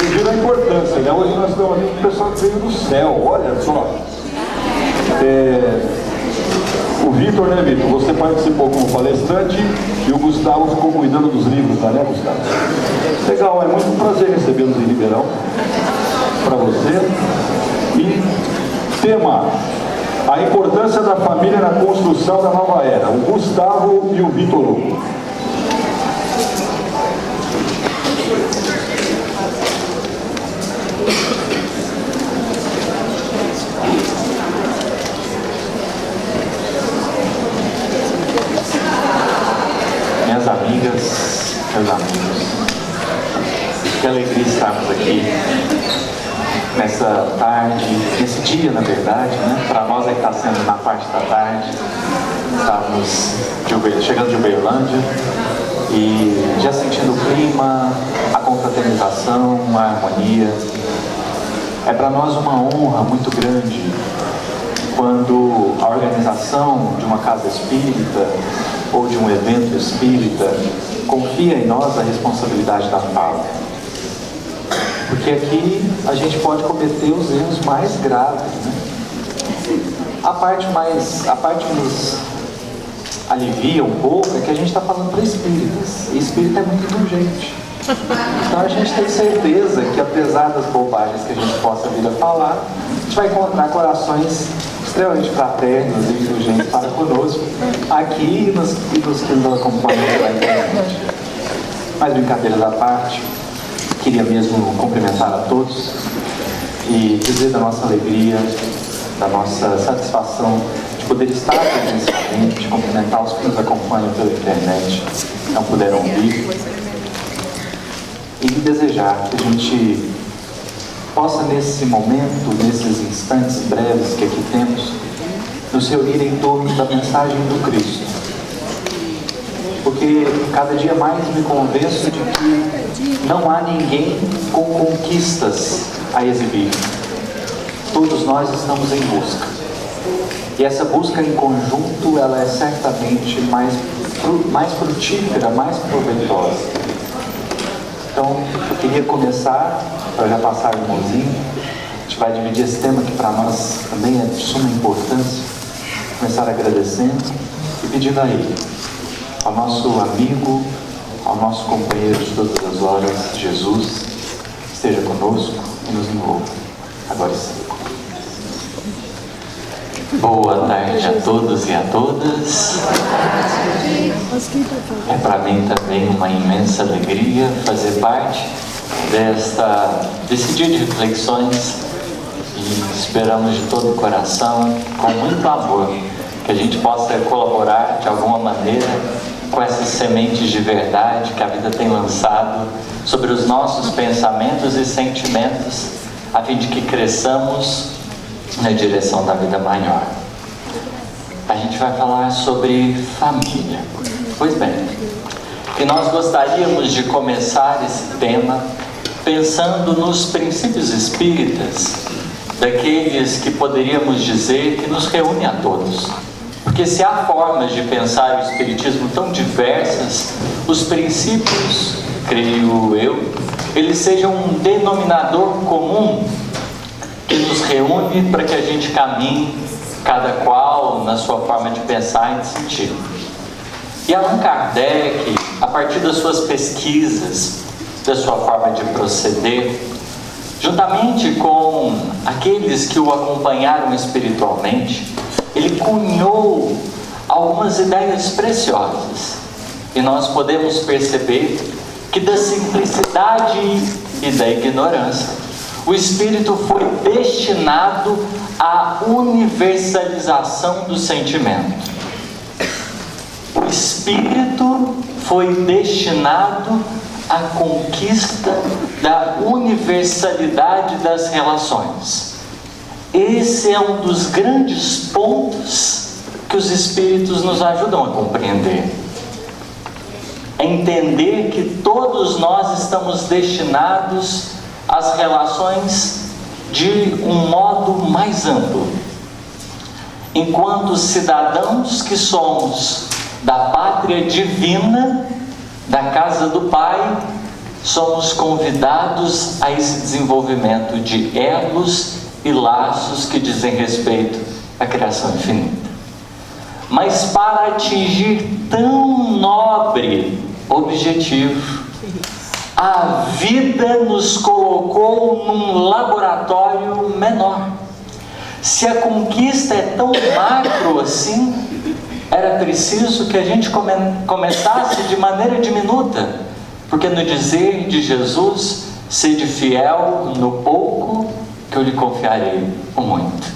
Vocês viram a importância, né? Hoje nós estamos ali com o pessoal que veio do céu, olha só. O Vitor, né, Vitor? Você participou como palestrante e o Gustavo ficou cuidando dos livros, né, Gustavo? Legal, é muito um prazer recebê-los em Ribeirão, para você. E tema: a importância da família na construção da nova era. O Gustavo e o Vitor Hugo. Minhas amigas, meus amigos, que alegria estarmos aqui nessa tarde, nesse dia, na verdade, né? Para nós é que está sendo na parte da tarde. Estamos chegando de Uberlândia e já sentindo o clima, a confraternização, a harmonia. É para nós uma honra muito grande quando a organização de uma casa espírita ou de um evento espírita confia em nós a responsabilidade da fala. Porque aqui a gente pode cometer os erros mais graves, né? A parte que nos alivia um pouco é que a gente está falando para espíritas, e espírita é muito indulgente. Então a gente tem certeza que, apesar das bobagens que a gente possa vir a falar, a gente vai encontrar corações extremamente fraternos e indulgentes para conosco, aqui e nos que nos acompanham pela internet. Mas, brincadeiras à parte, queria mesmo cumprimentar a todos e dizer da nossa alegria, da nossa satisfação de poder estar presencialmente, de cumprimentar os que nos acompanham pela internet, não puderam ouvir, e desejar que a gente possa, nesse momento, nesses instantes breves que aqui temos, nos reunir em torno da mensagem do Cristo. Porque cada dia mais me convenço de que não há ninguém com conquistas a exibir. Todos nós estamos em busca. E essa busca em conjunto, ela é certamente mais frutífera, mais proveitosa. Então, eu queria começar, para já passar o mãozinho, a gente vai dividir esse tema que para nós também é de suma importância, começar agradecendo e pedindo a Ele, ao nosso amigo, ao nosso companheiro de todas as horas, Jesus, esteja conosco e nos envolva, agora e sempre. Boa tarde a todos e a todas. É para mim também uma imensa alegria fazer parte desse dia de reflexões e esperamos de todo o coração, com muito amor, que a gente possa colaborar de alguma maneira com essas sementes de verdade que a vida tem lançado sobre os nossos pensamentos e sentimentos, a fim de que cresçamos na direção da vida maior. A gente vai falar sobre família. Pois bem, e nós gostaríamos de começar esse tema pensando nos princípios espíritas, daqueles que poderíamos dizer que nos reúne a todos. Porque se há formas de pensar o espiritismo tão diversas, os princípios, creio eu, eles sejam um denominador comum que nos reúne para que a gente caminhe, cada qual na sua forma de pensar e de sentir. E Allan Kardec, a partir das suas pesquisas, da sua forma de proceder, juntamente com aqueles que o acompanharam espiritualmente, ele cunhou algumas ideias preciosas. E nós podemos perceber que da simplicidade e da ignorância, o Espírito foi destinado à universalização do sentimento. O Espírito foi destinado à conquista da universalidade das relações. Esse é um dos grandes pontos que os Espíritos nos ajudam a compreender. É entender que todos nós estamos destinados às relações de um modo mais amplo. Enquanto cidadãos que somos da pátria divina, da casa do Pai, somos convidados a esse desenvolvimento de elos e laços que dizem respeito à criação infinita. Mas para atingir tão nobre objetivo, a vida nos colocou num laboratório menor. Se a conquista é tão macro assim, era preciso que a gente começasse de maneira diminuta, porque no dizer de Jesus, sede fiel no pouco, que eu lhe confiarei o muito.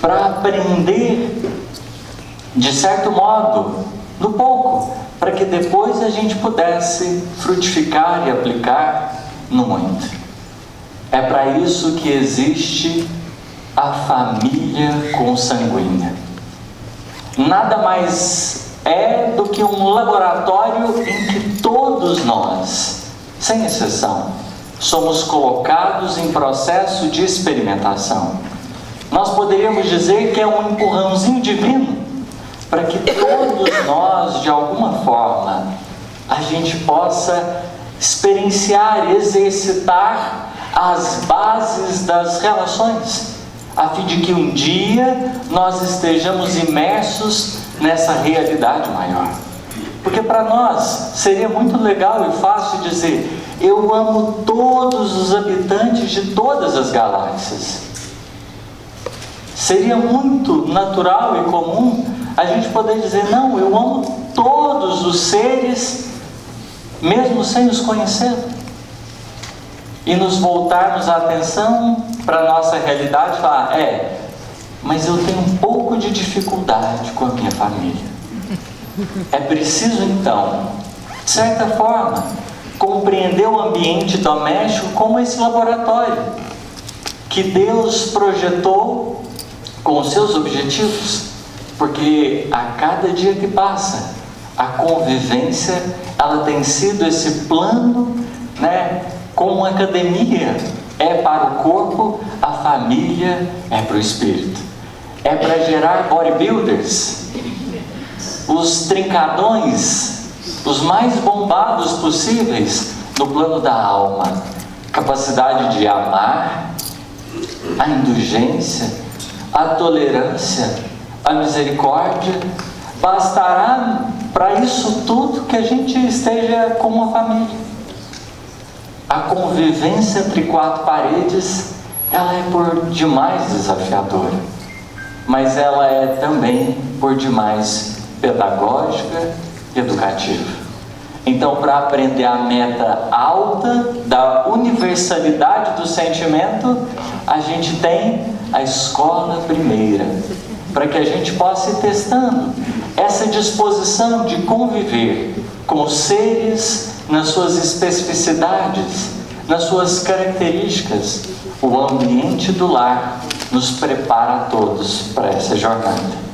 Para aprender, de certo modo, no pouco, para que depois a gente pudesse frutificar e aplicar no muito. É para isso que existe a família consanguínea. Nada mais é do que um laboratório em que todos nós, sem exceção, somos colocados em processo de experimentação. Nós poderíamos dizer que é um empurrãozinho divino para que todos nós, de alguma forma, a gente possa experienciar, exercitar as bases das relações, a fim de que um dia nós estejamos imersos nessa realidade maior. Porque para nós seria muito legal e fácil dizer: eu amo todos os habitantes de todas as galáxias. Seria muito natural e comum a gente poder dizer: não, eu amo todos os seres, mesmo sem os conhecer. E nos voltarmos a atenção para a nossa realidade e falar: mas eu tenho um pouco de dificuldade com a minha família. É preciso então, de certa forma, compreender o ambiente doméstico como esse laboratório que Deus projetou com os seus objetivos, porque a cada dia que passa, a convivência, ela tem sido esse plano, como uma academia é para o corpo, a família é para o espírito. É para gerar bodybuilders, os trincadões, os mais bombados possíveis no plano da alma. Capacidade de amar, a indulgência, a tolerância, a misericórdia. Bastará para isso tudo que a gente esteja com uma família. A convivência entre quatro paredes, ela é por demais desafiadora, mas ela é também por demais pedagógica e educativa. Então, para aprender a meta alta da universalidade do sentimento, a gente tem a escola primeira, para que a gente possa ir testando essa disposição de conviver com os seres nas suas especificidades, nas suas características. O ambiente do lar nos prepara a todos para essa jornada.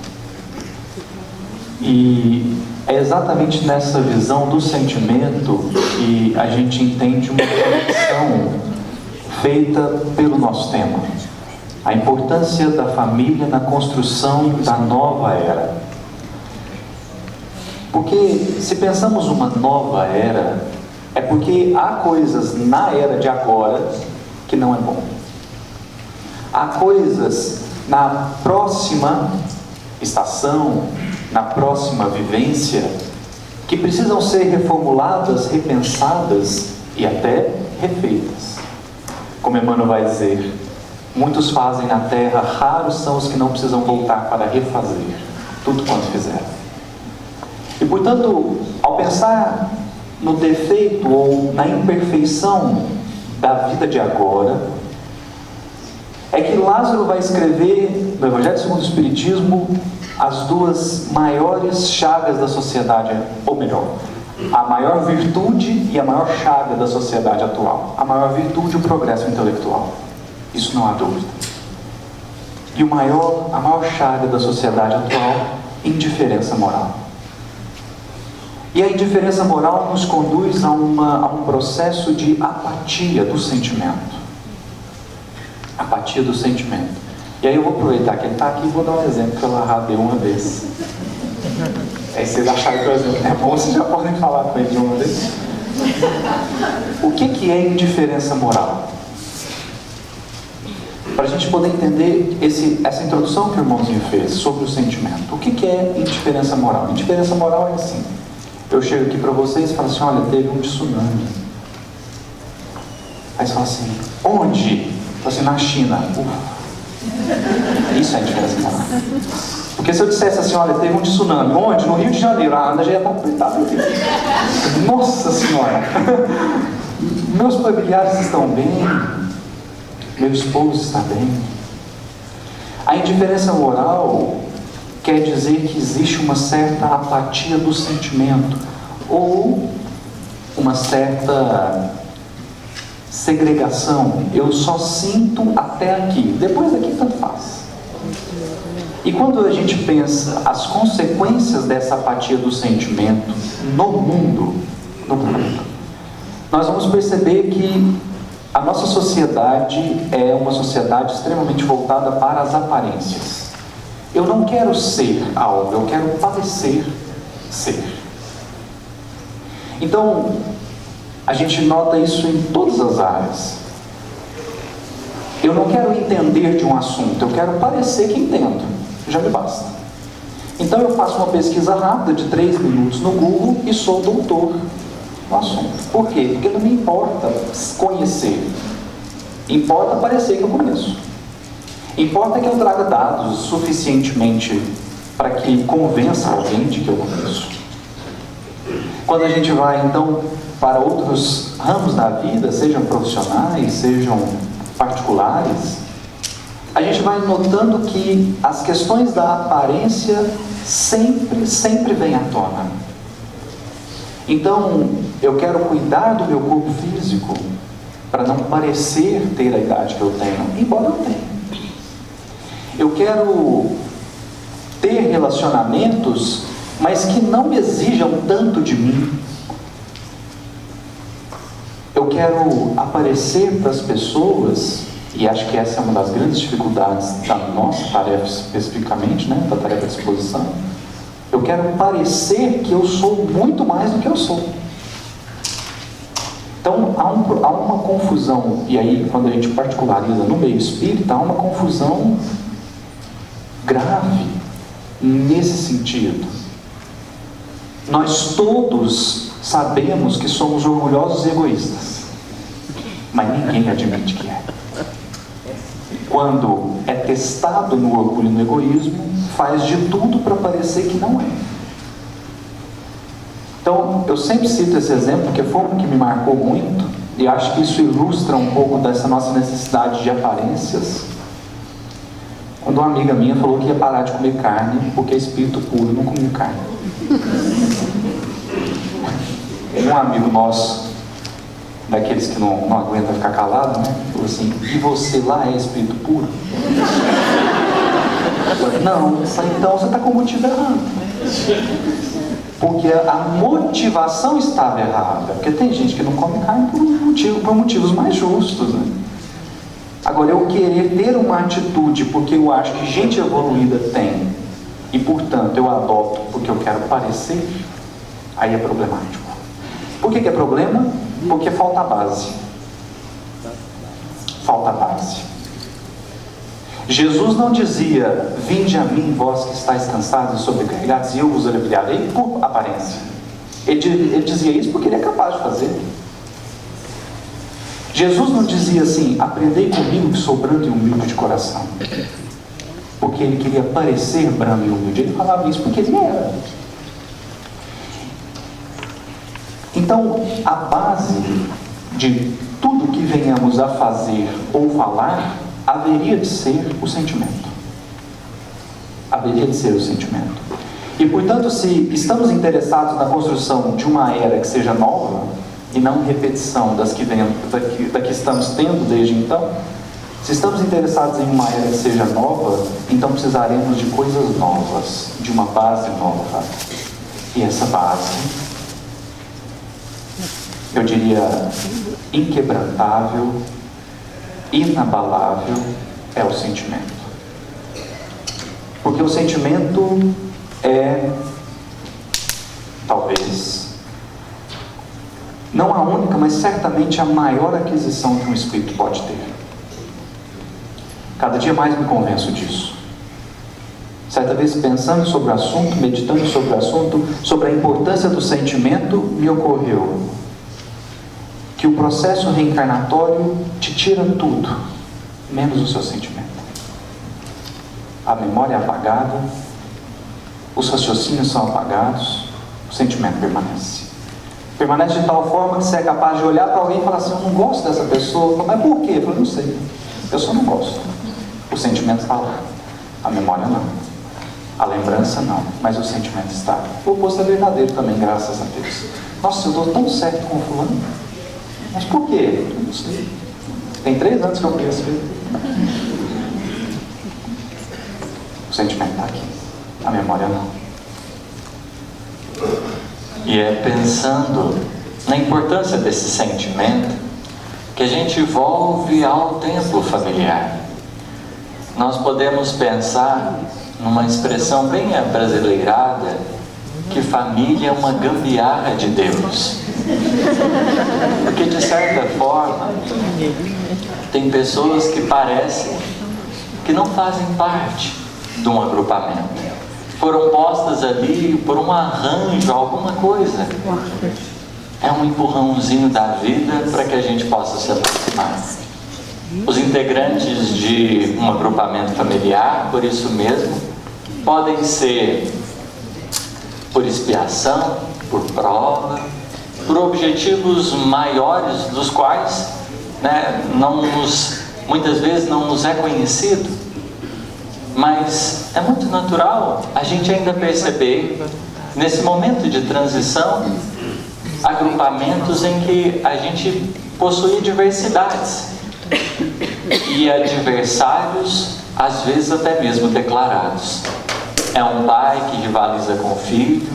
E é exatamente nessa visão do sentimento que a gente entende uma conexão feita pelo nosso tema. A importância da família na construção da nova era. Porque se pensamos uma nova era, é porque há coisas na era de agora que não é bom. Há coisas na próxima estação, na próxima vivência, que precisam ser reformuladas, repensadas e até refeitas. Como Emmanuel vai dizer, muitos fazem na terra, raros são os que não precisam voltar para refazer tudo quanto fizeram. E portanto, ao pensar no defeito ou na imperfeição da vida de agora, é que Lázaro vai escrever no Evangelho segundo o Espiritismo as duas maiores chagas da sociedade, ou melhor, a maior virtude e a maior chaga da sociedade atual. A maior virtude, o progresso intelectual. Isso não há dúvida. E a maior chaga da sociedade atual, indiferença moral. E a indiferença moral nos conduz a um processo de apatia do sentimento. Apatia do sentimento. E aí eu vou aproveitar que ele está aqui e vou dar um exemplo que o Larra deu uma vez. Aí vocês acharam que o exemplo é bom, vocês já podem falar com ele de uma vez. que é indiferença moral? Para a gente poder entender essa introdução que o irmãozinho fez sobre o sentimento. O que é indiferença moral? Indiferença moral é assim: eu chego aqui para vocês e falo assim, olha, teve um tsunami. Aí você fala assim, onde? Eu falo assim, na China. Isso é indiferença moral. Porque se eu dissesse assim, olha, teve um tsunami, onde? No Rio de Janeiro. A Ana já ia estar apertada. Nossa Senhora! Meus familiares estão bem, meu esposo está bem. A indiferença moral quer dizer que existe uma certa apatia do sentimento, ou uma certa segregação. Eu só sinto até aqui, depois daqui tanto faz. E quando a gente pensa as consequências dessa apatia do sentimento no mundo, nós vamos perceber que a nossa sociedade é uma sociedade extremamente voltada para as aparências. Eu não quero ser algo, eu quero parecer ser. Então, a gente nota isso em todas as áreas. Eu não quero entender de um assunto, eu quero parecer que entendo. Já me basta. Então eu faço uma pesquisa rápida de 3 minutos no Google e sou doutor no assunto. Por quê? Porque não me importa conhecer. Importa parecer que eu conheço. Importa que eu traga dados suficientemente para que convença alguém de que eu conheço. Quando a gente vai, então, para outros ramos da vida, sejam profissionais, sejam particulares, a gente vai notando que as questões da aparência sempre vêm à tona. Então, eu quero cuidar do meu corpo físico para não parecer ter a idade que eu tenho, embora eu tenha. Eu quero ter relacionamentos, mas que não exijam tanto de mim. Eu quero aparecer para as pessoas, e acho que essa é uma das grandes dificuldades da nossa tarefa especificamente, né, da tarefa de exposição. Eu quero parecer que eu sou muito mais do que eu sou. Então há uma confusão, e aí quando a gente particulariza no meio espírita, há uma confusão grave nesse sentido. Nós todos sabemos que somos orgulhosos e egoístas, mas ninguém admite que é. Quando é testado no orgulho e no egoísmo, faz de tudo para parecer que não é. Então, eu sempre cito esse exemplo, porque foi um que me marcou muito, e acho que isso ilustra um pouco dessa nossa necessidade de aparências. Quando uma amiga minha falou que ia parar de comer carne, porque é espírito puro, não comia carne. Um amigo nosso, daqueles que não aguenta ficar calado, né? Falou assim, e você lá é espírito puro? Eu falei, não, então você está com o motivo errado. Porque a motivação estava errada. Porque tem gente que não come carne por motivos mais justos, né? Agora, eu querer ter uma atitude porque eu acho que gente evoluída tem, e portanto eu adoto porque eu quero parecer, aí é problemático. Por que é problema? Porque falta a base. Falta a base. Jesus não dizia, vinde a mim vós que estáis cansados e sobrecarregados, e eu vos aliviarei por aparência. Ele dizia isso porque ele é capaz de fazer. Jesus não dizia assim, aprendei comigo que sou brando e humilde de coração, porque ele queria parecer brando e humilde. Ele falava isso porque ele era. Então, a base de tudo que venhamos a fazer ou falar haveria de ser o sentimento. Haveria de ser o sentimento. E, portanto, se estamos interessados na construção de uma era que seja nova, e não repetição da que estamos tendo desde então, se estamos interessados em uma era que seja nova, então precisaremos de coisas novas, de uma base nova. E essa base, eu diria, inquebrantável, inabalável, é o sentimento. Porque o sentimento é, talvez, não a única, mas certamente a maior aquisição que um espírito pode ter. Cada dia mais me convenço disso. Certa vez, pensando sobre o assunto, meditando sobre o assunto, sobre a importância do sentimento, me ocorreu que o processo reencarnatório te tira tudo, menos o seu sentimento. A memória é apagada, os raciocínios são apagados, o sentimento permanece. Permanece de tal forma que você é capaz de olhar para alguém e falar assim: eu não gosto dessa pessoa. Mas por quê? Eu falo: não sei, eu só não gosto. O sentimento está lá, a memória não, a lembrança não, mas o sentimento está. O oposto é verdadeiro também, graças a Deus. Nossa, eu dou tão certo com o fulano, mas por quê? Eu não sei. Tem 3 anos que eu conheço ele. O sentimento está aqui, a memória não. E é pensando na importância desse sentimento que a gente volve ao templo familiar. Nós podemos pensar numa expressão bem abrasileirada, que família é uma gambiarra de Deus. Porque de certa forma, tem pessoas que parecem que não fazem parte de um agrupamento. Foram postas ali por um arranjo, alguma coisa. É um empurrãozinho da vida para que a gente possa se aproximar. Os integrantes de um agrupamento familiar, por isso mesmo, podem ser por expiação, por prova, por objetivos maiores dos quais, muitas vezes não nos é conhecido. Mas é muito natural a gente ainda perceber, nesse momento de transição, agrupamentos em que a gente possui diversidades e adversários, às vezes até mesmo declarados. É um pai que rivaliza com o filho,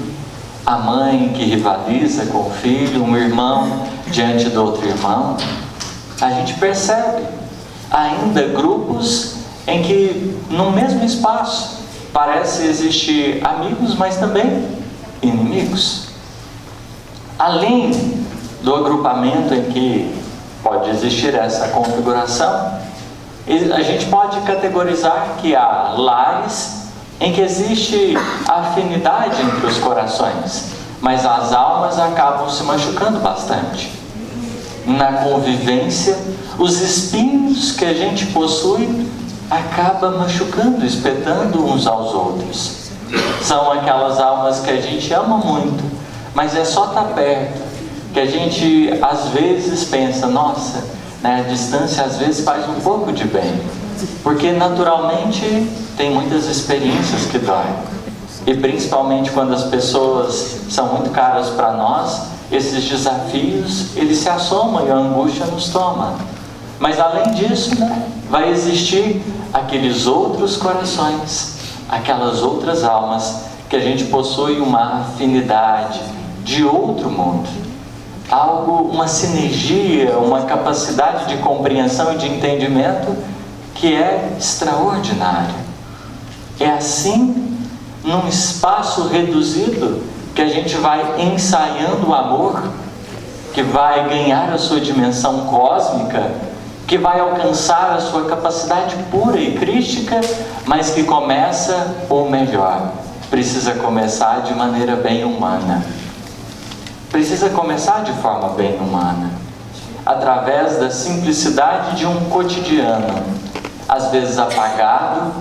a mãe que rivaliza com o filho, um irmão diante do outro irmão. A gente percebe ainda grupos em que no mesmo espaço parece existir amigos, mas também inimigos. Além do agrupamento em que pode existir essa configuração, a gente pode categorizar que há lares em que existe afinidade entre os corações, mas as almas acabam se machucando bastante. Na convivência, os espinhos que a gente possui acaba machucando, espetando uns aos outros. São aquelas almas que a gente ama muito, mas é só estar perto que a gente às vezes pensa: nossa, a distância às vezes faz um pouco de bem, porque naturalmente tem muitas experiências que doem, e principalmente quando as pessoas são muito caras para nós, esses desafios eles se assomam e a angústia nos toma. Mas além disso, vai existir aqueles outros corações, aquelas outras almas que a gente possui uma afinidade de outro mundo, uma sinergia, uma capacidade de compreensão e de entendimento que é extraordinária. É assim, num espaço reduzido, que a gente vai ensaiando o amor, que vai ganhar a sua dimensão cósmica, que vai alcançar a sua capacidade pura e crística, mas que começa, ou melhor, precisa começar de maneira bem humana. Precisa começar de forma bem humana, através da simplicidade de um cotidiano, às vezes apagado,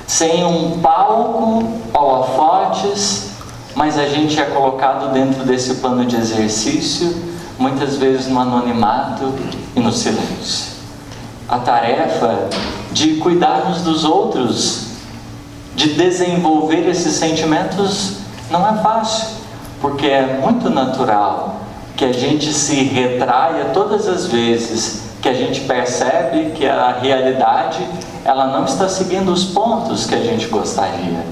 sem um palco holofotes, mas a gente é colocado dentro desse plano de exercício, muitas vezes no anonimato e no silêncio. A tarefa de cuidar uns dos outros, de desenvolver esses sentimentos, não é fácil, porque é muito natural que a gente se retraia todas as vezes que a gente percebe que a realidade ela não está seguindo os pontos que a gente gostaria.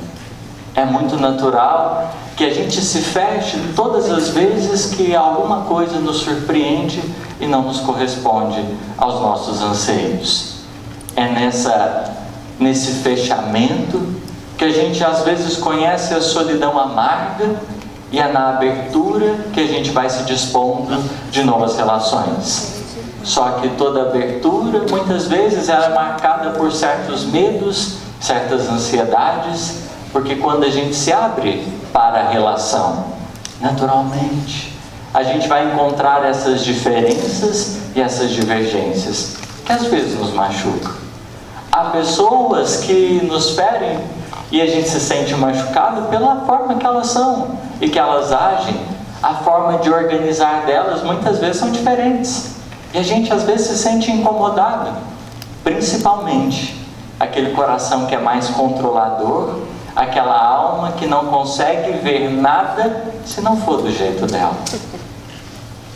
É muito natural que a gente se feche todas as vezes que alguma coisa nos surpreende e não nos corresponde aos nossos anseios. É nesse fechamento que a gente às vezes conhece a solidão amarga e é na abertura que a gente vai se dispondo de novas relações. Só que toda abertura, muitas vezes, ela é marcada por certos medos, certas ansiedades, porque quando a gente se abre para a relação, naturalmente, a gente vai encontrar essas diferenças e essas divergências, que às vezes nos machucam. Há pessoas que nos ferem e a gente se sente machucado pela forma que elas são e que elas agem. A forma de organizar delas muitas vezes são diferentes. E a gente às vezes se sente incomodado, principalmente aquele coração que é mais controlador, aquela alma que não consegue ver nada se não for do jeito dela.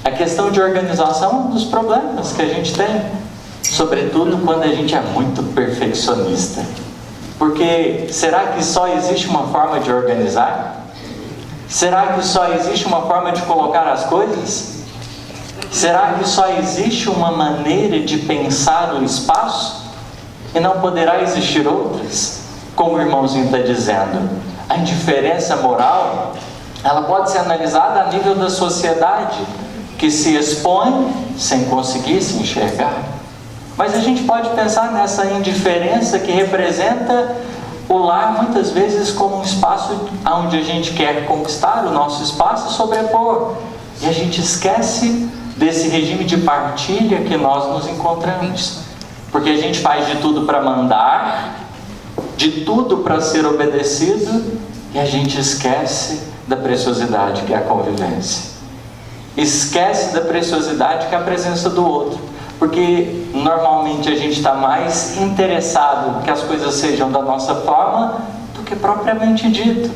A questão de organização é um dos problemas que a gente tem, sobretudo quando a gente é muito perfeccionista. Porque será que só existe uma forma de organizar? Será que só existe uma forma de colocar as coisas? Será que só existe uma maneira de pensar o espaço? E não poderá existir outras? Como o irmãozinho está dizendo, a indiferença moral, ela pode ser analisada a nível da sociedade, que se expõe sem conseguir se enxergar. Mas a gente pode pensar nessa indiferença que representa o lar muitas vezes como um espaço onde a gente quer conquistar o nosso espaço e sobrepor. E a gente esquece desse regime de partilha que nós nos encontramos. Porque a gente faz de tudo para mandar, de tudo para ser obedecido, e a gente esquece da preciosidade que é a convivência. Esquece da preciosidade que é a presença do outro. Porque normalmente a gente está mais interessado que as coisas sejam da nossa forma do que propriamente dito.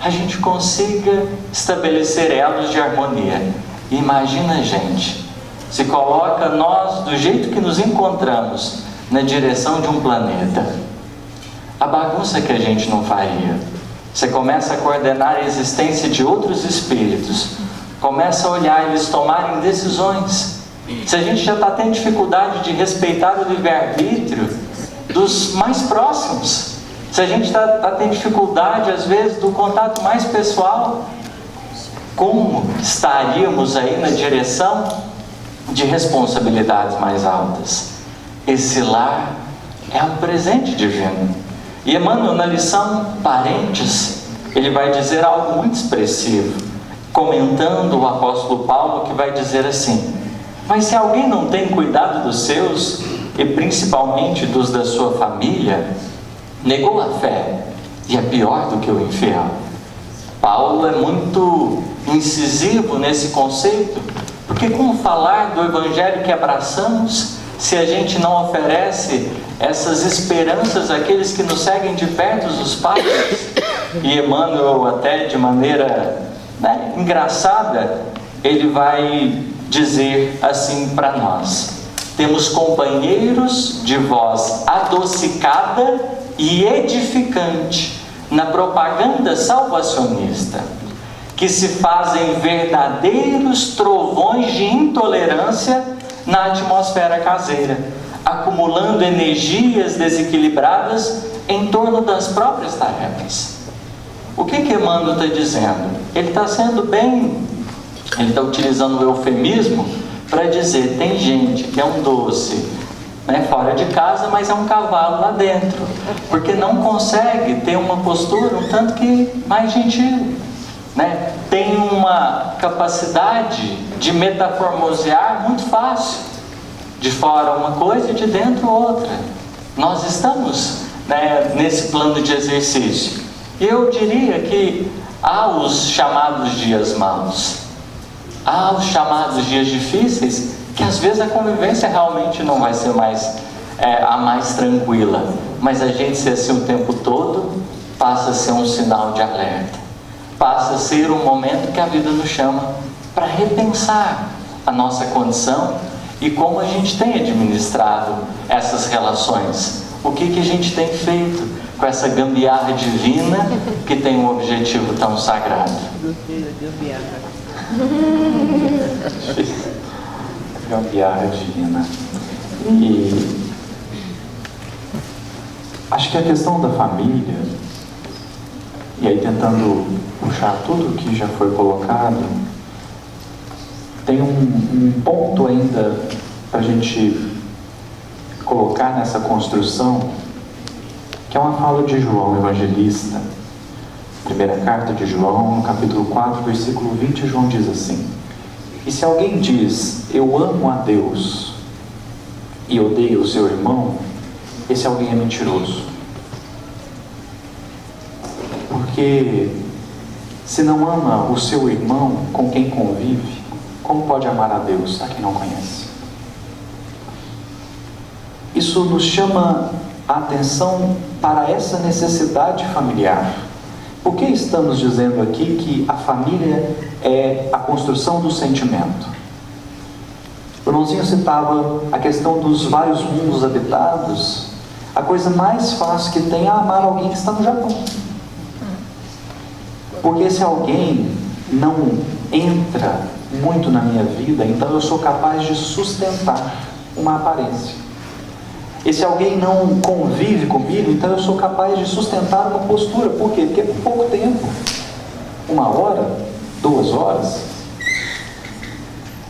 A gente consiga estabelecer elos de harmonia. E imagina, gente, se coloca nós do jeito que nos encontramos na direção de um planeta. A bagunça que a gente não faria. Você começa a coordenar a existência de outros espíritos. Começa a olhar eles tomarem decisões. Se a gente já está tendo dificuldade de respeitar o livre-arbítrio dos mais próximos, se a gente está tendo dificuldade, às vezes, do contato mais pessoal, como estaríamos aí na direção de responsabilidades mais altas? Esse lar é um presente divino. E Emmanuel, na lição Parentes, ele vai dizer algo muito expressivo, comentando o apóstolo Paulo, que vai dizer assim: mas se alguém não tem cuidado dos seus, e principalmente dos da sua família, negou a fé, e é pior do que o infiel. Paulo é muito incisivo nesse conceito, porque como falar do evangelho que abraçamos, se a gente não oferece essas esperanças àqueles que nos seguem de perto, os pais? E Emmanuel, até de maneira engraçada, ele vai dizer assim para nós: temos companheiros de voz adocicada e edificante na propaganda salvacionista, que se fazem verdadeiros trovões de intolerância na atmosfera caseira, acumulando energias desequilibradas em torno das próprias tarefas. O que Emmanuel está dizendo? Ele está sendo bem... Ele está utilizando o eufemismo para dizer: tem gente que é um doce, fora de casa, mas é um cavalo lá dentro, porque não consegue ter uma postura um tanto que mais gentil, tem uma capacidade de metaformosear muito fácil, de fora uma coisa e de dentro outra. Nós estamos nesse plano de exercício. E eu diria que há os chamados dias maus, há os chamados dias difíceis, que às vezes a convivência realmente não vai ser a mais tranquila, mas a gente ser assim o tempo todo passa a ser um sinal de alerta, passa a ser um momento que a vida nos chama para repensar a nossa condição e como a gente tem administrado essas relações, o que a gente tem feito com essa gambiarra divina que tem um objetivo tão sagrado. Gambiarra divina. E acho que a questão da família E aí, tentando puxar tudo que já foi colocado, tem um ponto ainda para a gente colocar nessa construção, que é uma fala de João Evangelista. Primeira carta de João, no capítulo 4, versículo 20, João diz assim: e se alguém diz, eu amo a Deus, e odeia o seu irmão, esse alguém é mentiroso. Porque se não ama o seu irmão com quem convive, como pode amar a Deus a quem não conhece? Isso nos chama a atenção para essa necessidade familiar. Por que estamos dizendo aqui que a família é a construção do sentimento? O irmãozinho citava a questão dos vários mundos habitados. A coisa mais fácil que tem é amar alguém que está no Japão. Porque se alguém não entra muito na minha vida, então eu sou capaz de sustentar uma aparência. E se alguém não convive comigo, então eu sou capaz de sustentar uma postura. Por quê? Porque é por pouco tempo. 1 hora, 2 horas.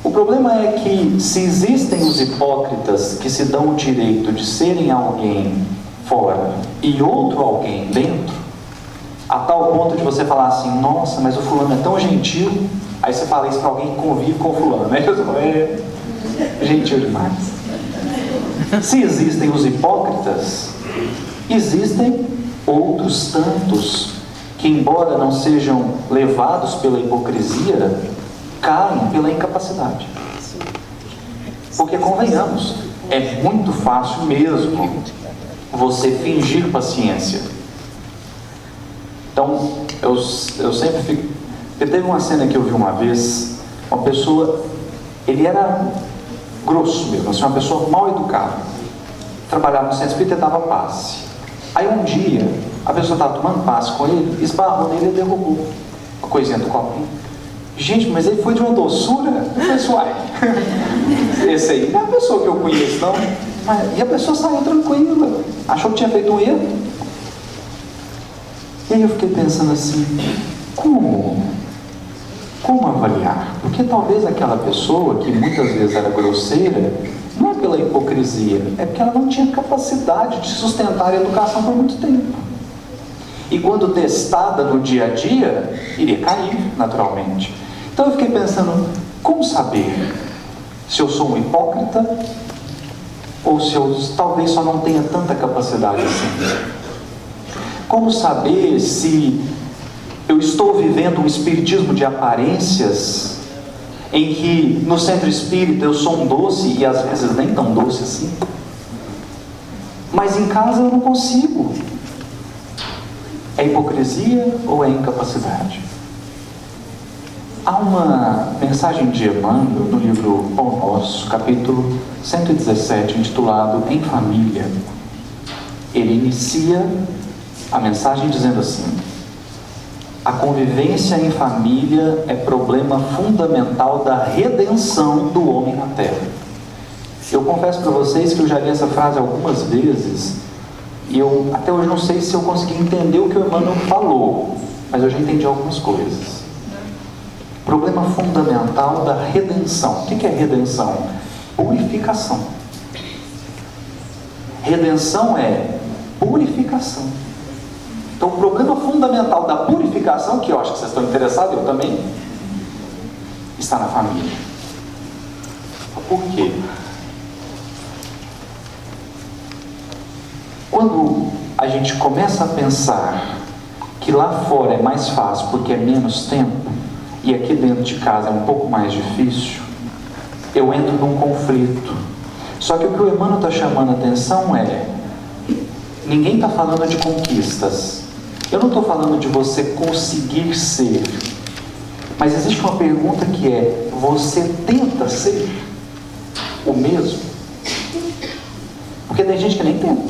O problema é que se existem os hipócritas que se dão o direito de serem alguém fora e outro alguém dentro, a tal ponto de você falar assim, nossa, mas o fulano é tão gentil. Aí você fala isso para alguém que convive com o fulano, né? É gentil demais. Se existem os hipócritas, existem outros tantos que, embora não sejam levados pela hipocrisia, caem pela incapacidade. Porque, convenhamos, é muito fácil mesmo você fingir paciência. Então, eu sempre fico... Teve uma cena que eu vi uma vez, uma pessoa, ele era grosso mesmo, assim, uma pessoa mal educada, trabalhava no centro espírita e dava passe. Aí um dia, a pessoa estava tomando passe com ele, esbarrou nele e derrubou a coisinha do copinho. Gente, mas ele foi de uma doçura. Eu falei assim, uai, esse aí não é a pessoa que eu conheço, não. E a pessoa saiu tranquila, achou que tinha feito um erro. E aí eu fiquei pensando assim, como avaliar? Porque talvez aquela pessoa que muitas vezes era grosseira, não é pela hipocrisia, é porque ela não tinha capacidade de sustentar a educação por muito tempo. E quando testada no dia a dia, iria cair naturalmente. Então eu fiquei pensando, como saber se eu sou um hipócrita ou se eu talvez só não tenha tanta capacidade assim? Como saber se eu estou vivendo um espiritismo de aparências, em que no centro espírita eu sou um doce e às vezes nem tão doce assim, mas em casa eu não consigo? É hipocrisia ou é incapacidade? Há uma mensagem de Emmanuel no livro Pão Nosso, capítulo 117, intitulado Em Família. Ele inicia a mensagem dizendo assim: a convivência em família é problema fundamental da redenção do homem na Terra. Eu confesso para vocês que eu já li essa frase algumas vezes e eu até hoje não sei se eu consegui entender o que o Emmanuel falou, mas eu já entendi algumas coisas. Problema fundamental da redenção. O que é redenção? Purificação. Redenção é purificação. Então o problema fundamental da purificação, que eu acho que vocês estão interessados, eu também, está na família. Por quê? Quando a gente começa a pensar que lá fora é mais fácil porque é menos tempo, e aqui dentro de casa é um pouco mais difícil, eu entro num conflito. Só que o que o Emmanuel está chamando a atenção é, ninguém está falando de conquistas. Eu não estou falando de você conseguir ser, mas existe uma pergunta que é, você tenta ser o mesmo? Porque tem gente que nem tenta,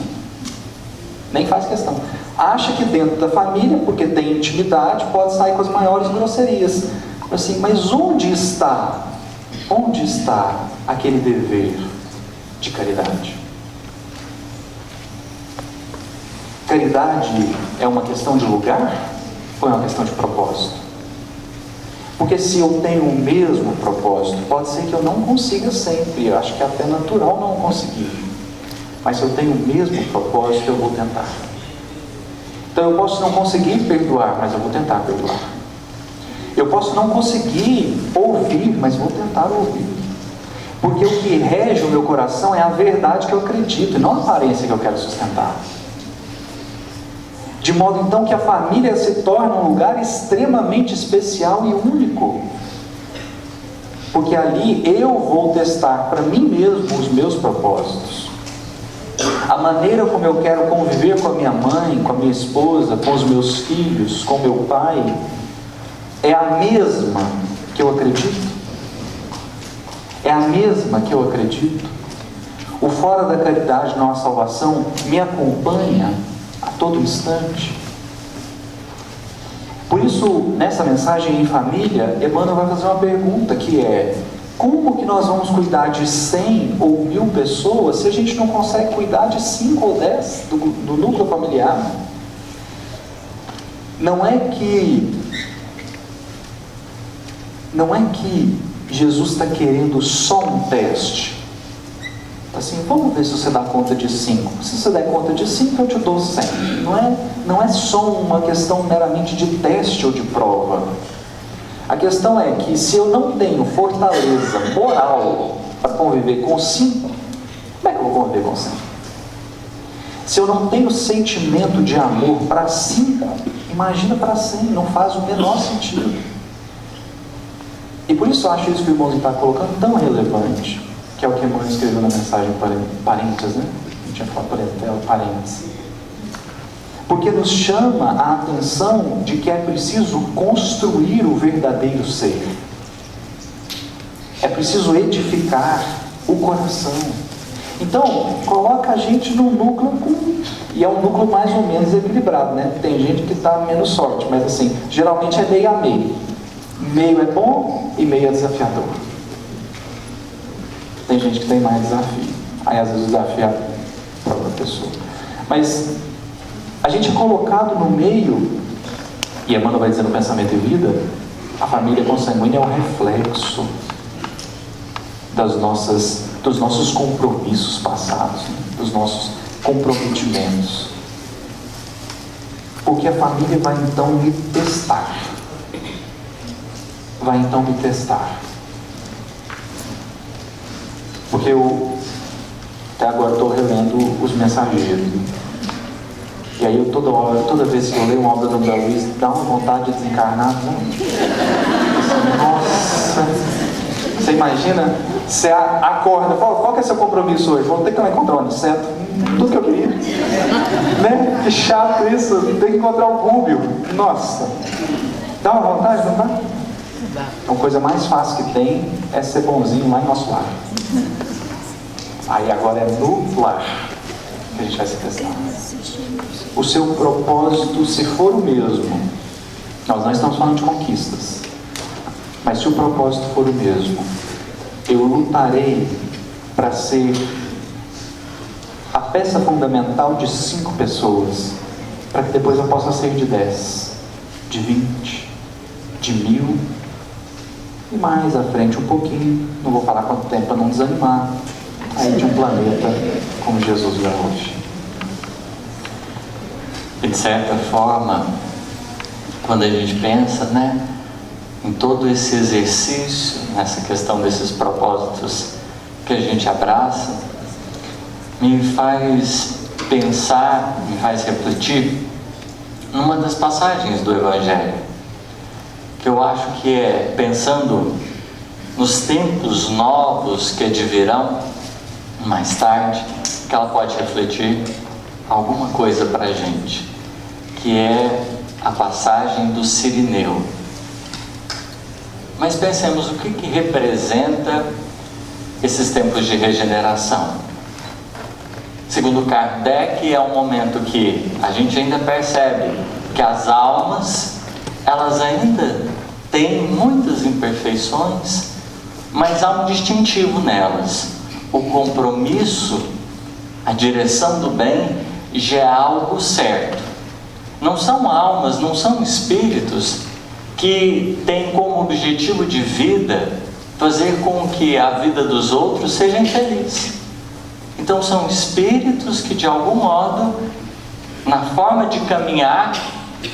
nem faz questão. Acha que dentro da família, porque tem intimidade, pode sair com as maiores grosserias. Assim, mas onde está aquele dever de caridade? Caridade é uma questão de lugar? Ou é uma questão de propósito? Porque se eu tenho o mesmo propósito, pode ser que eu não consiga sempre, eu acho que é até natural não conseguir. Mas se eu tenho o mesmo propósito, eu vou tentar. Então eu posso não conseguir perdoar, mas eu vou tentar perdoar. Eu posso não conseguir ouvir, mas vou tentar ouvir. Porque o que rege o meu coração é a verdade que eu acredito, e não a aparência que eu quero sustentar. De modo então que a família se torna um lugar extremamente especial e único. Porque ali eu vou testar para mim mesmo os meus propósitos. A maneira como eu quero conviver com a minha mãe, com a minha esposa, com os meus filhos, com meu pai, é a mesma que eu acredito? É a mesma que eu acredito? O fora da caridade, nossa salvação, me acompanha a todo instante. Por isso, nessa mensagem em família, Emmanuel vai fazer uma pergunta que é: como que nós vamos cuidar de 100 ou 1000 pessoas se a gente não consegue cuidar de 5 ou 10 do núcleo familiar? Não é que Jesus está querendo só um teste. Assim, vamos ver se você dá conta de 5. Se você der conta de 5, eu te dou 100. Não é só uma questão meramente de teste ou de prova. A questão é que se eu não tenho fortaleza moral para conviver com 5, como é que eu vou conviver com 100? Se eu não tenho sentimento de amor para 5, imagina para 100, não faz o menor sentido. E por isso eu acho isso que o irmãozinho está colocando tão relevante, que é o que o irmão escreveu na mensagem parênteses, né? A gente tinha falado parênteses. Porque nos chama a atenção de que é preciso construir o verdadeiro ser. É preciso edificar o coração. Então, coloca a gente num núcleo e é um núcleo mais ou menos equilibrado, né? Tem gente que está menos sorte, mas assim, geralmente é meio a meio. Meio é bom e meio é desafiador. Tem gente que tem mais desafio. Aí às vezes o desafio é a própria pessoa. Mas a gente é colocado no meio, e Emmanuel vai dizer no Pensamento e Vida, a família consanguínea é um reflexo dos nossos compromissos passados, né? Dos nossos comprometimentos. Porque a família vai então me testar. Porque eu até agora estou relendo Os Mensageiros. E aí eu toda vez que eu leio uma obra do André Luiz, dá uma vontade de desencarnar. Nossa! Você imagina? Você acorda, qual que é seu compromisso hoje? Vou ter que encontrar o aniceto. Tudo que eu queria. Né? Que chato isso. Tem que encontrar o Rúbio. Nossa! Dá uma vontade, não dá? Então, a coisa mais fácil que tem é ser bonzinho lá em nosso lar. Aí agora é no lar que a gente vai se testar. O seu propósito, se for o mesmo, nós não estamos falando de conquistas, mas se o propósito for o mesmo, eu lutarei para ser a peça fundamental de 5 pessoas, para que depois eu possa ser de 10, de 20, de 1000, e mais à frente um pouquinho, não vou falar quanto tempo para não desanimar, aí de um planeta como Jesus é hoje. E de certa forma, quando a gente pensa, né, em todo esse exercício, nessa questão desses propósitos que a gente abraça, me faz pensar, me faz refletir numa das passagens do Evangelho, que eu acho que é pensando nos tempos novos que advirão mais tarde, que ela pode refletir alguma coisa para a gente, que é a passagem do Cirineu. Mas pensemos o que representa esses tempos de regeneração. Segundo Kardec, é um momento que a gente ainda percebe que as almas, elas ainda têm muitas imperfeições, mas há um distintivo nelas. O compromisso, a direção do bem, já é algo certo. não são almas, não são espíritos que têm como objetivo de vida fazer com que a vida dos outros seja infeliz. Então são espíritos que de algum modo, na forma de caminhar,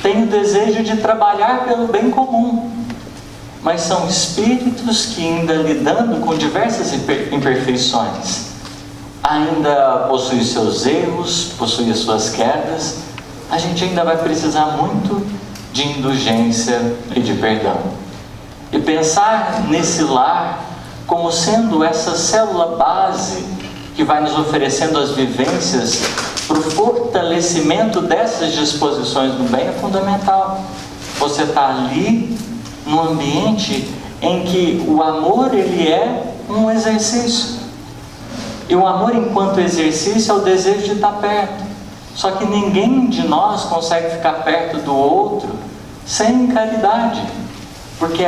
têm o desejo de trabalhar pelo bem comum. Mas são espíritos que, ainda lidando com diversas imperfeições, ainda possuem seus erros, possuem as suas quedas. A gente ainda vai precisar muito de indulgência e de perdão. E pensar nesse lar como sendo essa célula base que vai nos oferecendo as vivências para o fortalecimento dessas disposições do bem é fundamental. Você está ali num ambiente em que o amor, ele é um exercício. E o amor enquanto exercício é o desejo de estar perto. Só que ninguém de nós consegue ficar perto do outro sem caridade. Porque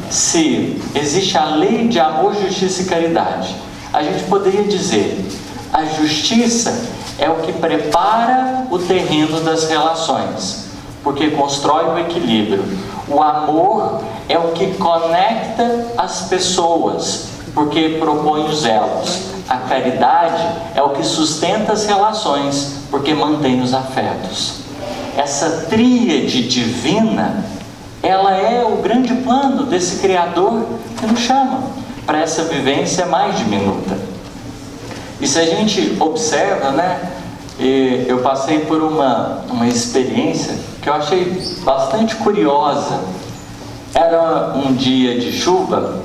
se existe a lei de amor, justiça e caridade, a gente poderia dizer, a justiça é o que prepara o terreno das relações, porque constrói o equilíbrio. O amor é o que conecta as pessoas, porque propõe os elos. A caridade é o que sustenta as relações, porque mantém os afetos. Essa tríade divina, ela é o grande plano desse Criador que nos chama para essa vivência mais diminuta. E se a gente observa, né, eu passei por uma experiência que eu achei bastante curiosa. Era um dia de chuva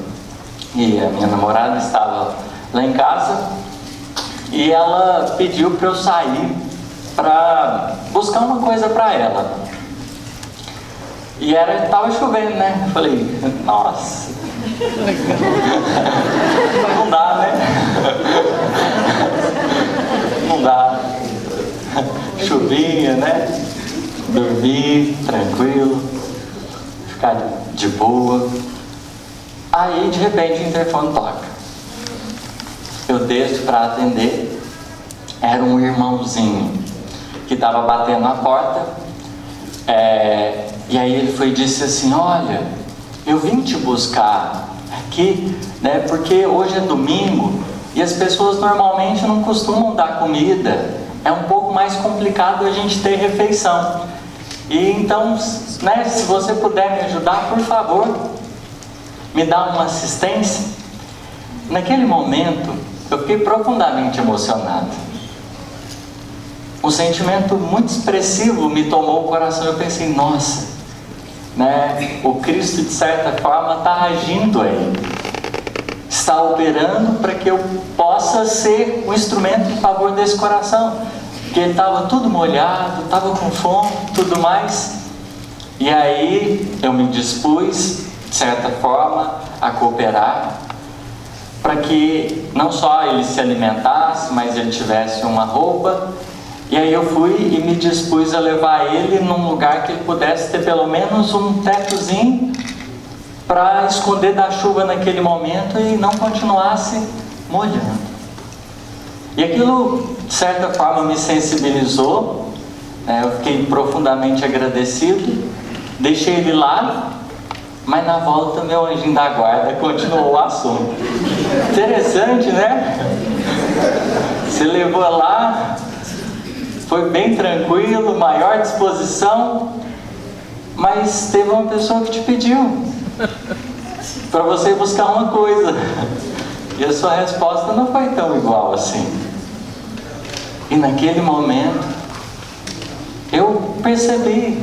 e a minha namorada estava lá em casa e ela pediu para eu sair para buscar uma coisa para ela. E estava chovendo, né? Eu falei, nossa, não dá, né? Não dá. Chuvinha, né? Dormir tranquilo, ficar de boa. Aí de repente o interfone toca. Eu desço para atender. Era um irmãozinho que estava batendo na porta. E aí ele foi e disse assim, olha, eu vim te buscar aqui, né, porque hoje é domingo e as pessoas normalmente não costumam dar comida, é um pouco mais complicado a gente ter refeição. E então, né, se você puder me ajudar, por favor, me dá uma assistência. Naquele momento, eu fiquei profundamente emocionado. Um sentimento muito expressivo me tomou o coração. Eu pensei, nossa, né, o Cristo de certa forma está agindo aí, está operando para que eu possa ser um instrumento em favor desse coração, porque ele estava tudo molhado, estava com fome, tudo mais. E aí eu me dispus, de certa forma, a cooperar para que não só ele se alimentasse, mas ele tivesse uma roupa. E aí eu fui e me dispus a levar ele num lugar que ele pudesse ter pelo menos um tetozinho para esconder da chuva naquele momento e não continuasse molhando. E aquilo, de certa forma, me sensibilizou, né? Eu fiquei profundamente agradecido, deixei ele lá, mas na volta meu anjinho da guarda continuou o assunto. Interessante, né? Você levou lá, foi bem tranquilo, maior disposição, mas teve uma pessoa que te pediu para você ir buscar uma coisa e a sua resposta não foi tão igual assim. E naquele momento eu percebi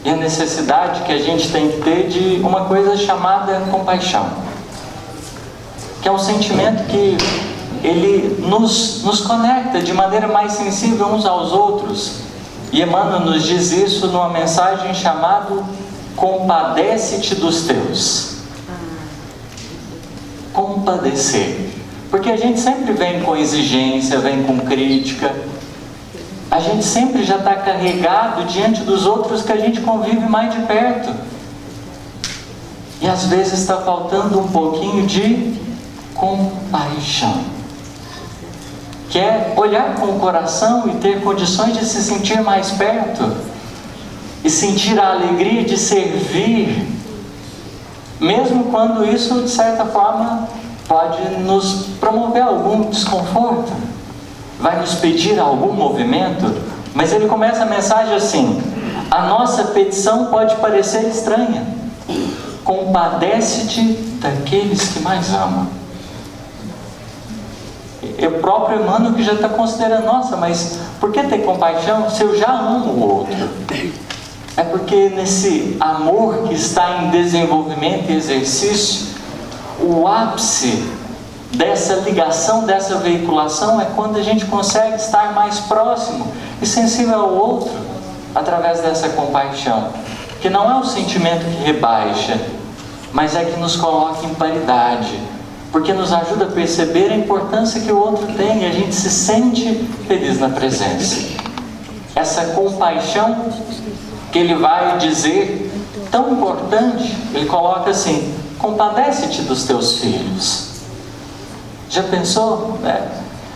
a necessidade que a gente tem que ter de uma coisa chamada compaixão, que é um sentimento que ele nos conecta de maneira mais sensível uns aos outros. E Emmanuel nos diz isso numa mensagem chamada Compadece-te dos teus. Compadecer. Porque a gente sempre vem com exigência, vem com crítica. A gente sempre já está carregado diante dos outros que a gente convive mais de perto. E às vezes está faltando um pouquinho de compaixão, que é olhar com o coração e ter condições de se sentir mais perto. e sentir a alegria de servir, mesmo quando isso, de certa forma, pode nos promover algum desconforto, vai nos pedir algum movimento. Mas ele começa a mensagem assim: a nossa petição pode parecer estranha, compadece-te daqueles que mais amam. É o próprio Emmanuel que já está considerando: nossa, mas por que ter compaixão se eu já amo o outro? É porque nesse amor que está em desenvolvimento e exercício, o ápice dessa ligação, dessa veiculação, é quando a gente consegue estar mais próximo e sensível ao outro, através dessa compaixão, que não é um sentimento que rebaixa, mas é que nos coloca em paridade, porque nos ajuda a perceber a importância que o outro tem, e a gente se sente feliz na presença. Essa compaixão que ele vai dizer, tão importante, ele coloca assim: compadece-te dos teus filhos. Já pensou, né?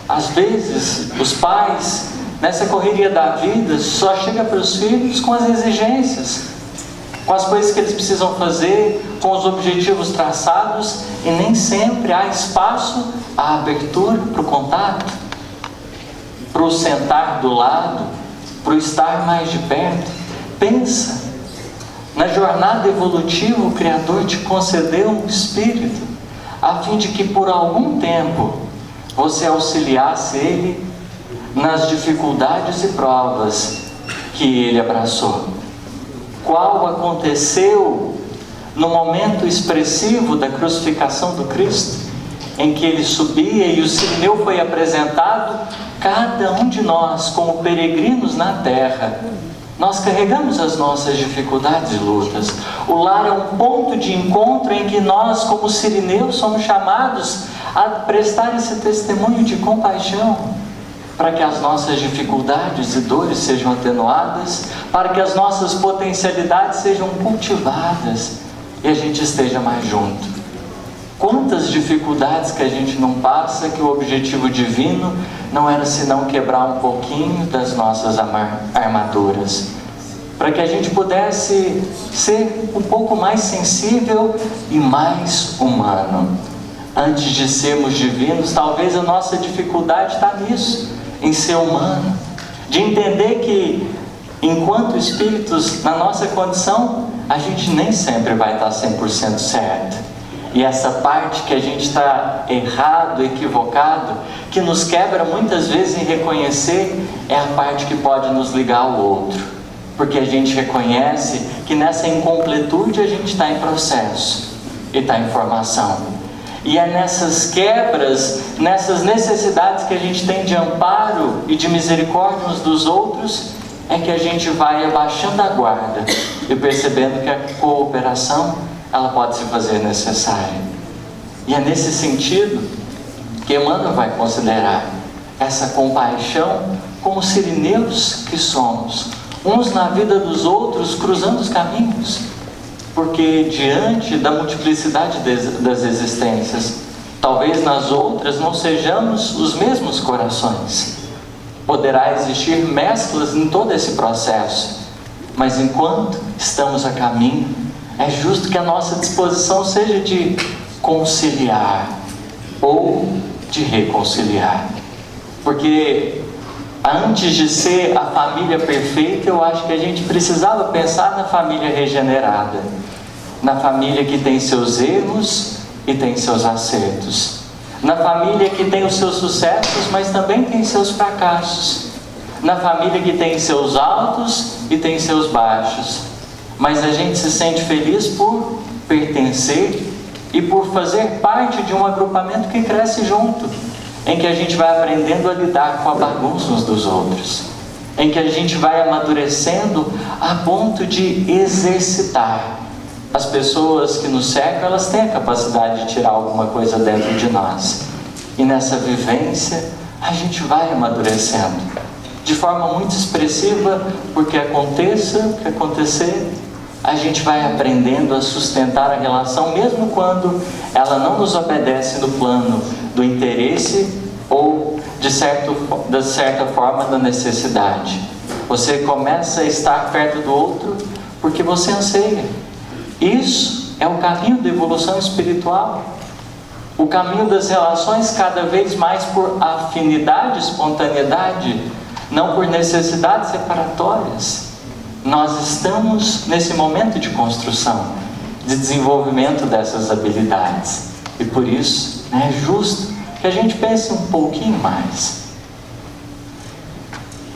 Às vezes os pais, nessa correria da vida, só chegam para os filhos com as exigências, com as coisas que eles precisam fazer, com os objetivos traçados, e nem sempre há espaço, a abertura para o contato, para o sentar do lado, para o estar mais de perto. Pensa, na jornada evolutiva o Criador te concedeu um espírito, a fim de que por algum tempo você auxiliasse Ele nas dificuldades e provas que Ele abraçou. Qual aconteceu no momento expressivo da crucificação do Cristo, em que Ele subia e o Sirineu foi apresentado. Cada um de nós, como peregrinos na terra, nós carregamos as nossas dificuldades e lutas. O lar é um ponto de encontro em que nós, como sirineus, somos chamados a prestar esse testemunho de compaixão, para que as nossas dificuldades e dores sejam atenuadas, para que as nossas potencialidades sejam cultivadas e a gente esteja mais junto. Quantas dificuldades que a gente não passa, que o objetivo divino não era senão quebrar um pouquinho das nossas armaduras, para que a gente pudesse ser um pouco mais sensível e mais humano. Antes de sermos divinos, talvez a nossa dificuldade está nisso, em ser humano, de entender que enquanto espíritos, na nossa condição, a gente nem sempre vai estar 100% certo. E essa parte que a gente está errado, equivocado, que nos quebra muitas vezes em reconhecer, é a parte que pode nos ligar ao outro. Porque a gente reconhece que nessa incompletude a gente está em processo e está em formação. E é nessas quebras, nessas necessidades que a gente tem de amparo e de misericórdia uns dos outros, é que a gente vai abaixando a guarda e percebendo que a cooperação, ela pode se fazer necessária. E é nesse sentido que Emmanuel vai considerar essa compaixão como sirineus que somos, uns na vida dos outros, cruzando os caminhos, porque diante da multiplicidade das existências, talvez nas outras não sejamos os mesmos corações. Poderá existir mesclas em todo esse processo, mas enquanto estamos a caminho, é justo que a nossa disposição seja de conciliar ou de reconciliar. Porque antes de ser a família perfeita, eu acho que a gente precisava pensar na família regenerada, na família que tem seus erros e tem seus acertos, na família que tem os seus sucessos, mas também tem seus fracassos, na família que tem seus altos e tem seus baixos, mas a gente se sente feliz por pertencer e por fazer parte de um agrupamento que cresce junto, em que a gente vai aprendendo a lidar com a bagunça uns dos outros, em que a gente vai amadurecendo a ponto de exercitar. As pessoas que nos cercam, elas têm a capacidade de tirar alguma coisa dentro de nós, e nessa vivência a gente vai amadurecendo de forma muito expressiva, porque aconteça o que acontecer, a gente vai aprendendo a sustentar a relação, mesmo quando ela não nos obedece no plano do interesse ou de certa forma da necessidade. Você começa a estar perto do outro porque você anseia. Isso é o caminho da evolução espiritual. O caminho das relações cada vez mais por afinidade, espontaneidade, não por necessidades separatórias. Nós estamos nesse momento de construção, de desenvolvimento dessas habilidades. E por isso é justo que a gente pense um pouquinho mais.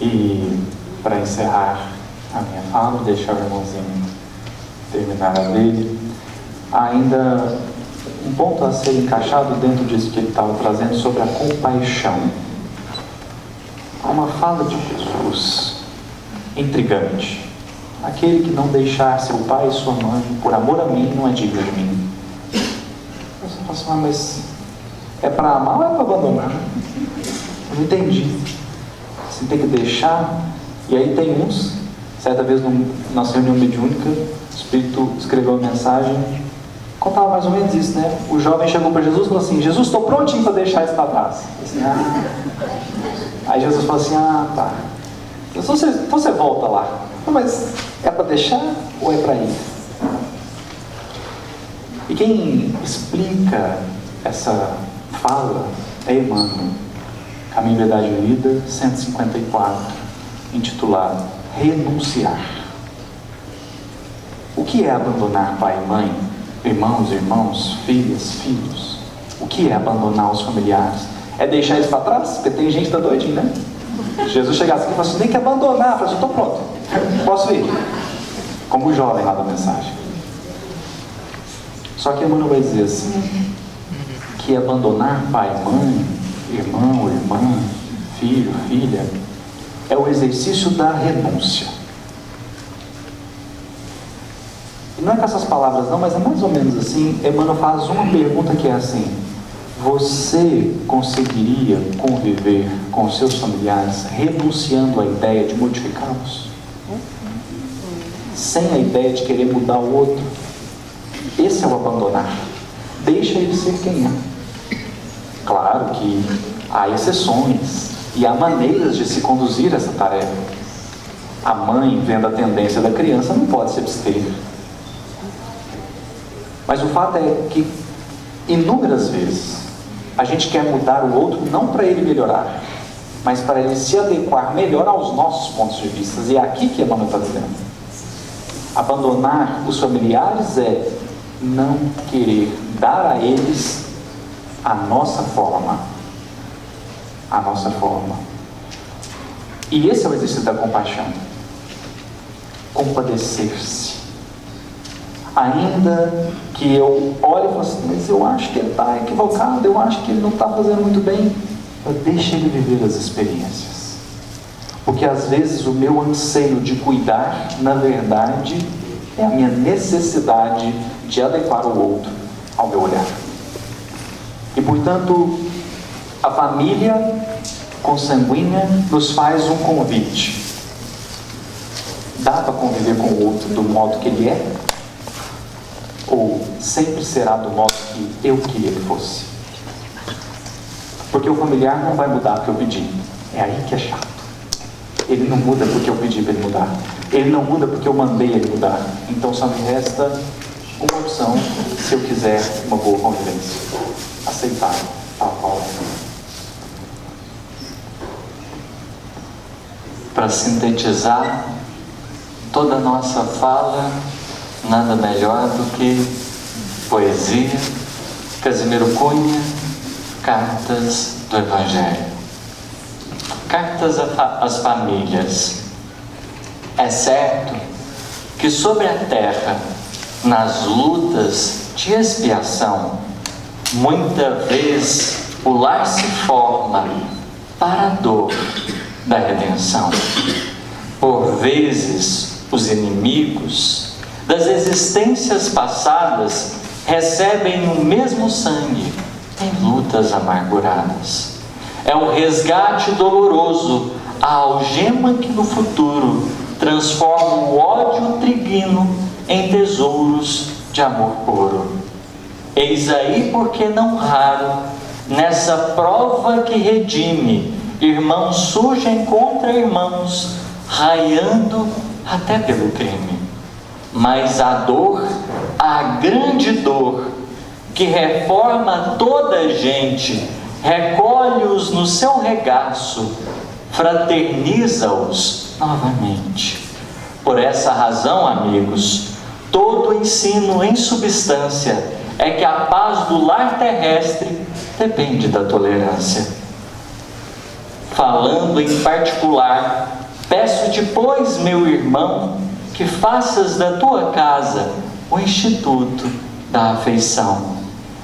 E para encerrar a minha fala, deixar o irmãozinho terminar a dele, ainda um ponto a ser encaixado dentro disso que ele estava trazendo sobre a compaixão. Há uma fala de Jesus intrigante: aquele que não deixar seu pai e sua mãe por amor a mim não é digno de mim. Você fala assim, mas é para amar ou é para abandonar? Eu não entendi. Você tem que deixar. E aí tem uns, certa vez na nossa reunião mediúnica, o Espírito escreveu uma mensagem, contava mais ou menos isso, né? O jovem chegou para Jesus e falou assim: Jesus, estou prontinho para deixar isso para trás. Assim, Aí Jesus falou assim: tá. Então você volta lá. Mas é para deixar ou é para ir? E quem explica essa fala é Emmanuel, Caminho, Verdade e Vida, 154, intitulado Renunciar. O que é abandonar pai e mãe, irmãos, irmãos, filhas, filhos? O que é abandonar os familiares? É deixar isso para trás? Porque tem gente que está doidinha, né? Jesus chegasse aqui e falasse: tem que abandonar. Eu falei: estou pronto, posso ir. Como o jovem lá da mensagem. Só que Emmanuel vai dizer assim, que abandonar pai, mãe, irmão, irmã, filho, filha, é o exercício da renúncia. E não é com essas palavras não, mas é mais ou menos assim. Emmanuel faz uma pergunta que é assim: você conseguiria conviver com seus familiares renunciando à ideia de modificá-los? Sem a ideia de querer mudar o outro? Esse é o abandonar. Deixa ele ser quem é. Claro que há exceções e há maneiras de se conduzir essa tarefa. A mãe, vendo a tendência da criança, não pode se abster. Mas o fato é que inúmeras vezes a gente quer mudar o outro não para ele melhorar, mas para ele se adequar melhor aos nossos pontos de vista. E é aqui que Emmanuel está dizendo: abandonar os familiares é não querer dar a eles a nossa forma. A nossa forma. E esse é o exercício da compaixão. Compadecer-se. Ainda que eu olhe e fale assim: mas eu acho que ele está equivocado, eu acho que ele não está fazendo muito bem. Deixa ele viver as experiências. Porque às vezes o meu anseio de cuidar, na verdade, é a minha necessidade de adequar o outro ao meu olhar. E portanto, a família consanguínea nos faz um convite. Dá para conviver com o outro do modo que ele é? Ou sempre será do modo que eu queria que fosse? Porque o familiar não vai mudar porque eu pedi. É aí que é chato. Ele não muda porque eu pedi para ele mudar. Ele não muda porque eu mandei ele mudar. Então só me resta uma opção, se eu quiser uma boa convivência: aceitar tal qual. Para sintetizar toda a nossa fala, nada melhor do que poesia, Casimiro Cunha, Cartas do Evangelho. Cartas às famílias. É certo que sobre a terra, nas lutas de expiação, muita vez o lar se forma para a dor da redenção. Por vezes os inimigos das existências passadas recebem o mesmo sangue em lutas amarguradas. É o resgate doloroso, a algema que no futuro transforma o ódio triguino em tesouros de amor puro. Eis aí porque não raro, nessa prova que redime, irmãos surgem contra irmãos, raiando até pelo crime. Mas a dor, a grande dor, que reforma toda a gente, recolhe-os no seu regaço, fraterniza-os novamente. Por essa razão, amigos, todo ensino em substância é que a paz do lar terrestre depende da tolerância. Falando em particular, peço-te, pois, meu irmão, que faças da tua casa o instituto da afeição.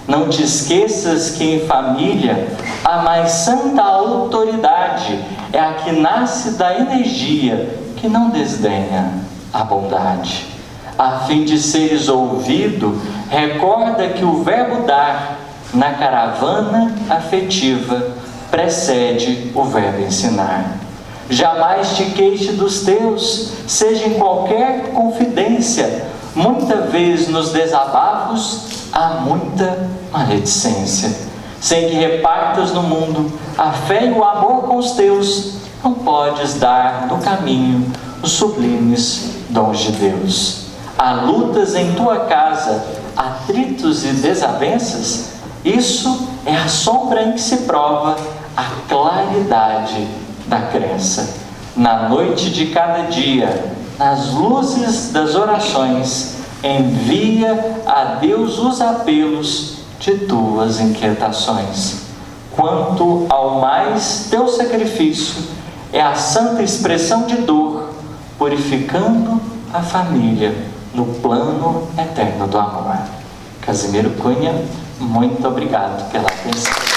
Não te esqueças que em família a mais santa autoridade é a que nasce da energia que não desdenha a bondade. A fim de seres ouvido, recorda que o verbo dar na caravana afetiva precede o verbo ensinar. Jamais te queixe dos teus, seja em qualquer confidência. Muita vez nos desabafos há muita maledicência. Sem que repartas no mundo a fé e o amor com os teus, não podes dar do caminho os sublimes dons de Deus. Há lutas em tua casa, atritos e desavenças. Isso é a sombra em que se prova a claridade da crença. Na noite de cada dia, nas luzes das orações, envia a Deus os apelos de tuas inquietações. Quanto ao mais, teu sacrifício é a santa expressão de dor, purificando a família no plano eterno do amor. Casimiro Cunha, muito obrigado pela atenção.